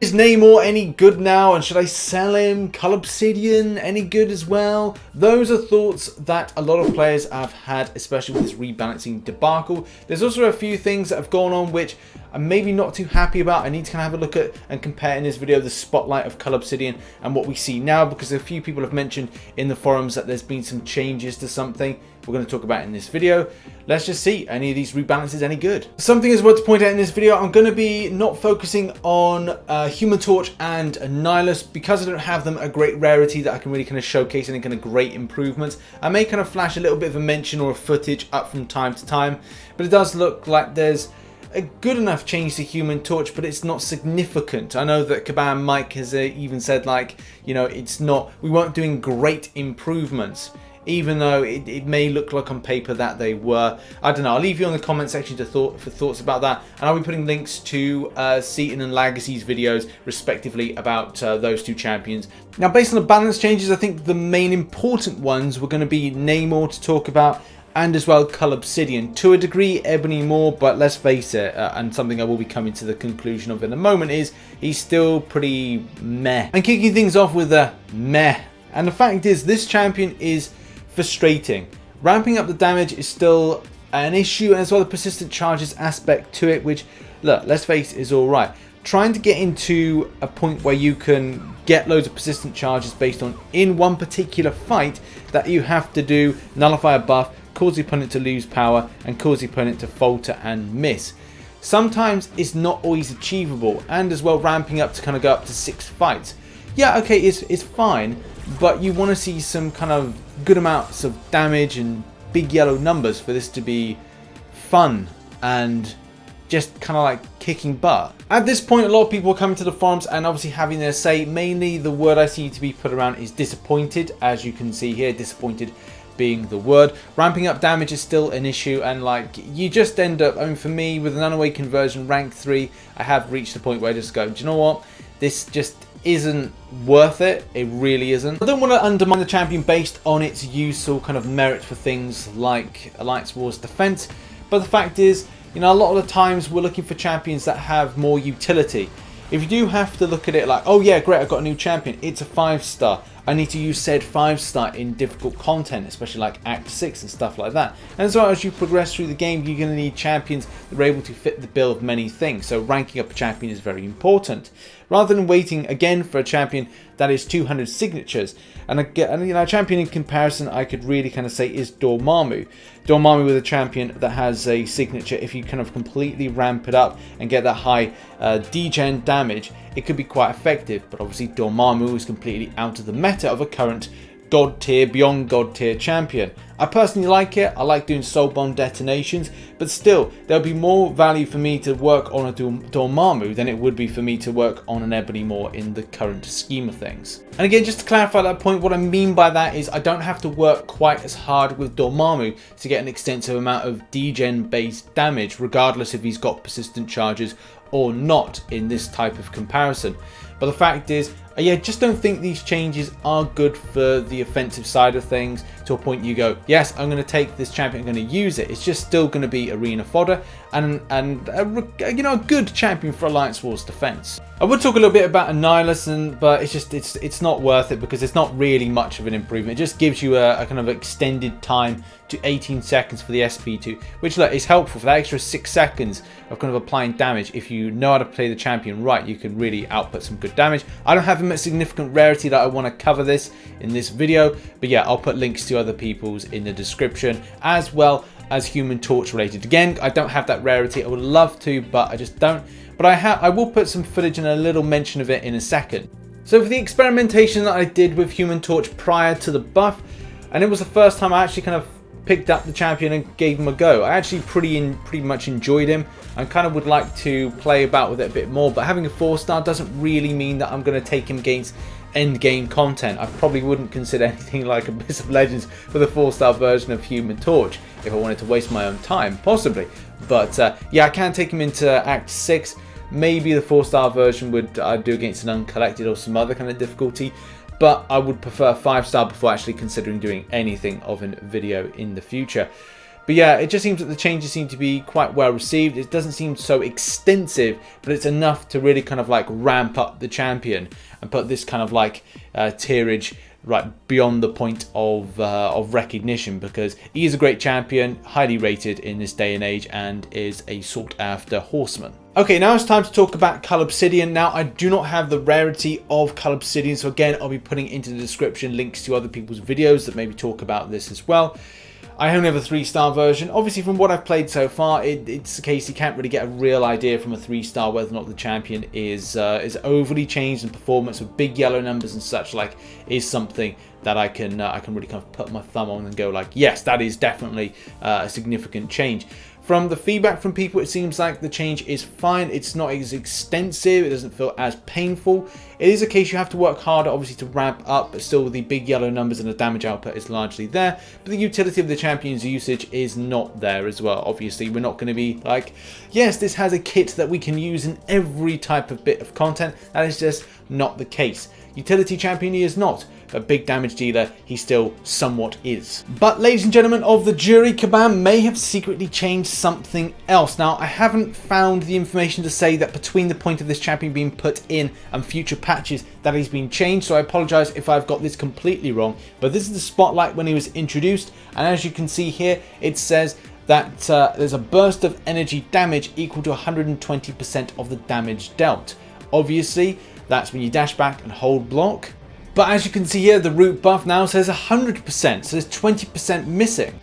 Is Namor any good now, and should I sell him? Cull Obsidian any good as well? Those are thoughts that a lot of players have had, especially with this rebalancing debacle. There's also a few things that have gone on which I'm maybe not too happy about. I need to kind of have a look at and compare in this video the spotlight of Cull Obsidian and what we see now, because a few people have mentioned in the forums that there's been some changes to something we're going to talk about in this video. Let's just see, any of these rebalances any good? Something is worth to point out in this video, I'm going to be not focusing on Human Torch and Annihilus because I don't have them a great rarity that I can really kind of showcase any kind of great improvements. I may kind of flash a little bit of a mention or a footage up from time to time, but it does look like there's a good enough change to Human Torch, but it's not significant. I know that Kabam Mike has even said, like, you know, we weren't doing great improvements, even though it may look like on paper that they were. I don't know, I'll leave you on the comment section for thoughts about that, and I'll be putting links to Seaton and Legacy's videos respectively about those two champions. Now, based on the balance changes, I think the main important ones were going to be Namor to talk about, and as well Cull Obsidian. To a degree, Ebony more, but let's face it, and something I will be coming to the conclusion of in a moment, is he's still pretty meh. And kicking things off with a meh. And the fact is, this champion is frustrating. Ramping up the damage is still an issue, and as well the persistent charges aspect to it, which, look, let's face it, is alright. Trying to get into a point where you can get loads of persistent charges based on in one particular fight that you have to do nullify a buff, cause the opponent to lose power, and cause the opponent to falter and miss. Sometimes it's not always achievable, and as well ramping up to kind of go up to 6 fights. Yeah, okay, it's fine, but you want to see some kind of good amounts of damage and big yellow numbers for this to be fun and just kind of like kicking butt. At this point, a lot of people are coming to the forums and obviously having their say. Mainly the word I see to be put around is disappointed, as you can see here, disappointed being the word. Ramping up damage is still an issue, and like you just end up, I mean, for me with an unaway conversion rank 3, I have reached the point where I just go, do you know what, this just isn't worth it. It really isn't. I don't want to undermine the champion based on its use or kind of merit for things like Alliance Wars defense, but the fact is, you know, a lot of the times we're looking for champions that have more utility. If you do have to look at it like, oh yeah, great, I've got a new champion, it's a 5-star, I need to use said 5-star in difficult content, especially like Act 6 and stuff like that. And as well, as you progress through the game, you're going to need champions that are able to fit the bill of many things. So ranking up a champion is very important, rather than waiting again for a champion that is 200 signatures. And you know, a champion in comparison I could really kind of say is Dormammu. Dormammu with a champion that has a signature, if you kind of completely ramp it up and get that high degen damage, it could be quite effective. But obviously Dormammu is completely out of the meta of a current god tier, beyond god tier champion. I personally like it. I like doing soul bomb detonations, but still there'll be more value for me to work on a Dormammu than it would be for me to work on an Ebony Maw in the current scheme of things. And again, just to clarify that point, what I mean by that is I don't have to work quite as hard with Dormammu to get an extensive amount of degen based damage, regardless if he's got persistent charges or not in this type of comparison. But the fact is, yeah, just don't think these changes are good for the offensive side of things to a point you go, yes, I'm going to take this champion, I'm going to use it. It's just still going to be arena fodder and you know, a good champion for Alliance Wars defense. I would talk a little bit about Annihilus, but it's not worth it because it's not really much of an improvement. It just gives you a kind of extended time to 18 seconds for the SP2, which look, is helpful for that extra 6 seconds of kind of applying damage. If you know how to play the champion right, you can really output some good damage. I don't have a significant rarity that I want to cover this in this video, but yeah, I'll put links to other people's in the description, as well as Human Torch related. Again, I don't have that rarity. I would love to, but I just don't. But I will put some footage and a little mention of it in a second. So for the experimentation that I did with Human Torch prior to the buff, and it was the first time I actually kind of picked up the champion and gave him a go. I actually pretty much enjoyed him and kind of would like to play about with it a bit more, but having a 4-star doesn't really mean that I'm going to take him against end game content. I probably wouldn't consider anything like Abyss of Legends for the 4-star version of Human Torch if I wanted to waste my own time, possibly. But yeah, I can take him into Act 6. Maybe the 4-star version would do against an Uncollected or some other kind of difficulty, but I would prefer 5-star before actually considering doing anything of a video in the future. But But yeah, it just seems that the changes seem to be quite well received. It doesn't seem so extensive, but it's enough to really kind of like ramp up the champion and put this kind of like tierage right beyond the point of recognition, because he is a great champion, highly rated in this day and age, and is a sought after horseman. Okay, now it's time to talk about Cull Obsidian. Now, I do not have the rarity of Cull Obsidian, so again, I'll be putting into the description links to other people's videos that maybe talk about this as well. I only have a 3-star version. Obviously, from what I've played so far, it's the case you can't really get a real idea from a 3-star whether or not the champion is overly changed in performance with big yellow numbers and such like is something that I can really kind of put my thumb on and go like, yes, that is definitely a significant change. From the feedback from people, it seems like the change is fine. It's not as extensive. It doesn't feel as painful. It is a case you have to work harder, obviously, to ramp up, but still the big yellow numbers and the damage output is largely there. But the utility of the champion's usage is not there as well. Obviously, we're not going to be like, yes, this has a kit that we can use in every type of bit of content. That is just not the case. Utility champion he is not. A big damage dealer he still somewhat is. But ladies and gentlemen of the jury, Kabam may have secretly changed something else. Now, I haven't found the information to say that between the point of this champion being put in and future patches that he's been changed, so I apologize if I've got this completely wrong, but this is the spotlight when he was introduced, and as you can see here, it says that there's a burst of energy damage equal to 120% of the damage dealt. Obviously, that's when you dash back and hold block. But as you can see here, the root buff now says 100%, so there's 20% missing.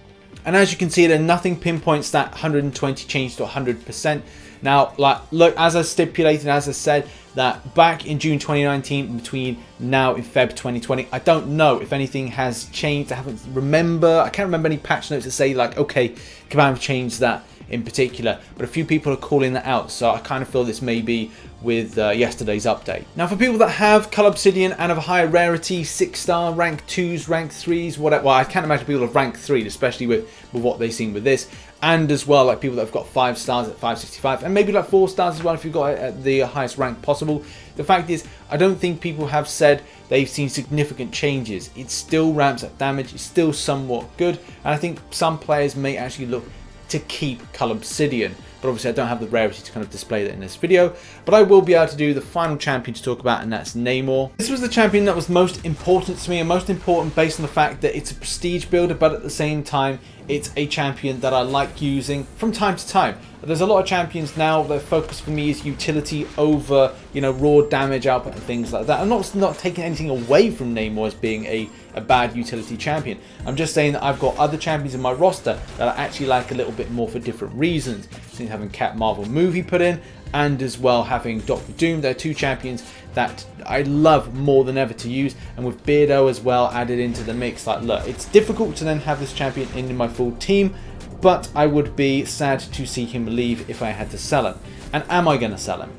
And as you can see, there nothing pinpoints that 120 change to 100%. Now, like, look, as I stipulated, as I said, that back in June 2019, between now and Feb 2020, I don't know if anything has changed. I can't remember any patch notes that say like, okay, Kabam changed that in particular, but a few people are calling that out, so I kind of feel this may be with yesterday's update. Now, for people that have Cull Obsidian and of a higher rarity, 6-star, rank 2s, rank 3s, whatever, well, I can't imagine people of rank 3, especially with what they've seen with this, and as well like people that have got 5 stars at 565, and maybe like 4 stars as well if you've got it at the highest rank possible. The fact is, I don't think people have said they've seen significant changes. It still ramps up damage, it's still somewhat good, and I think some players may actually look to keep Cull Obsidian, but obviously I don't have the rarity to kind of display that in this video, but I will be able to do the final champion to talk about, and that's Namor. This was the champion that was most important to me, and most important based on the fact that it's a prestige builder, but at the same time it's a champion that I like using from time to time. There's a lot of champions now, their focus for me is utility over, you know, raw damage output and things like that. I'm not taking anything away from Namor as being a bad utility champion. I'm just saying that I've got other champions in my roster that I actually like a little bit more for different reasons. Since having Captain Marvel movie put in, and as well having Doctor Doom, they're two champions that I love more than ever to use, and with Beardo as well added into the mix. Like, look, it's difficult to then have this champion in my full team, but I would be sad to see him leave if I had to sell him. And am I going to sell him?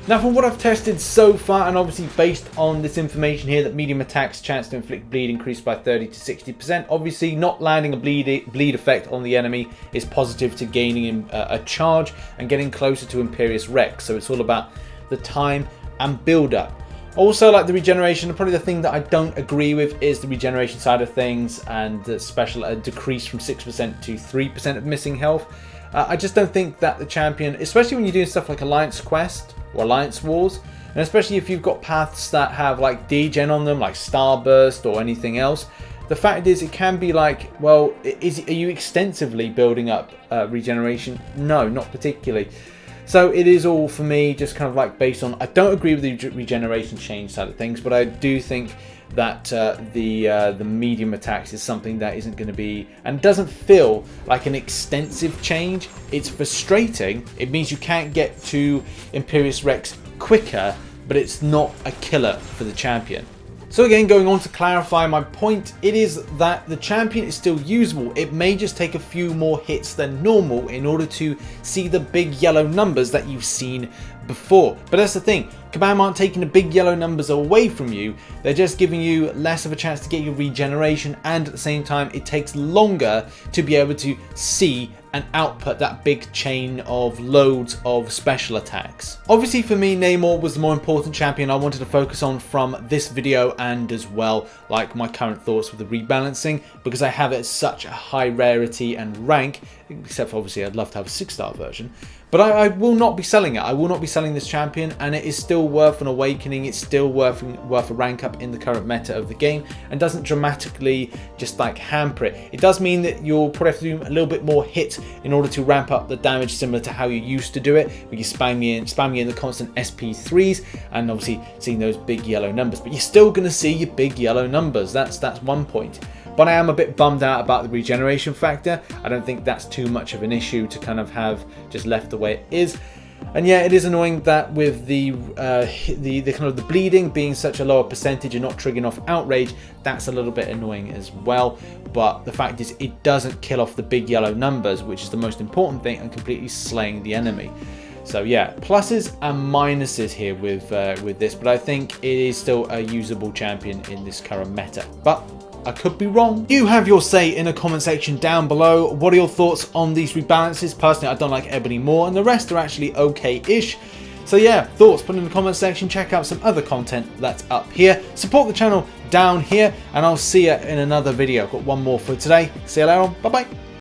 Now, from what I've tested so far, and obviously based on this information here, that medium attacks chance to inflict bleed increased by 30 to 60%. Obviously, not landing a bleed effect on the enemy is positive to gaining a charge and getting closer to Imperious Rex. So it's all about the time and build up. Also, like the regeneration, probably the thing that I don't agree with is the regeneration side of things, and the special decrease from 6% to 3% of missing health. I just don't think that the champion, especially when you're doing stuff like Alliance Quest or Alliance Wars, and especially if you've got paths that have like degen on them, like Starburst or anything else, the fact is it can be like, well, are you extensively building up regeneration? No, not particularly. So it is all for me just kind of like based on, I don't agree with the regeneration change side of things, but I do think that the medium attacks is something that isn't going to be, and doesn't feel like an extensive change. It's frustrating. It means you can't get to Imperious Rex quicker, but it's not a killer for the champion. So again, going on to clarify my point, it is that the champion is still usable. It may just take a few more hits than normal in order to see the big yellow numbers that you've seen before. But that's the thing, Kabam aren't taking the big yellow numbers away from you, they're just giving you less of a chance to get your regeneration, and at the same time it takes longer to be able to see and output that big chain of loads of special attacks. Obviously for me, Namor was the more important champion I wanted to focus on from this video, and as well like my current thoughts with the rebalancing, because I have it at such a high rarity and rank, except for obviously I'd love to have a 6-star version. But I will not be selling it. I will not be selling this champion, and it is still worth an awakening. It's still worth a rank up in the current meta of the game, and doesn't dramatically just like hamper it. It does mean that you'll probably have to do a little bit more hit in order to ramp up the damage, similar to how you used to do it, where you spamming in the constant SP3s, and obviously seeing those big yellow numbers. But you're still going to see your big yellow numbers. That's one point. But I am a bit bummed out about the regeneration factor. I don't think that's too much of an issue to kind of have just left the way it is. And yeah, it is annoying that with the kind of the bleeding being such a lower percentage and not triggering off outrage, that's a little bit annoying as well. But the fact is, it doesn't kill off the big yellow numbers, which is the most important thing, and completely slaying the enemy. So yeah, pluses and minuses here with this, but I think it is still a usable champion in this current meta. But I could be wrong. You have your say in the comment section down below. What are your thoughts on these rebalances? Personally, I don't like Ebony more, and the rest are actually okay-ish. So yeah, thoughts, put in the comment section. Check out some other content that's up here. Support the channel down here, and I'll see you in another video. I've got one more for today. See you later on. Bye-bye.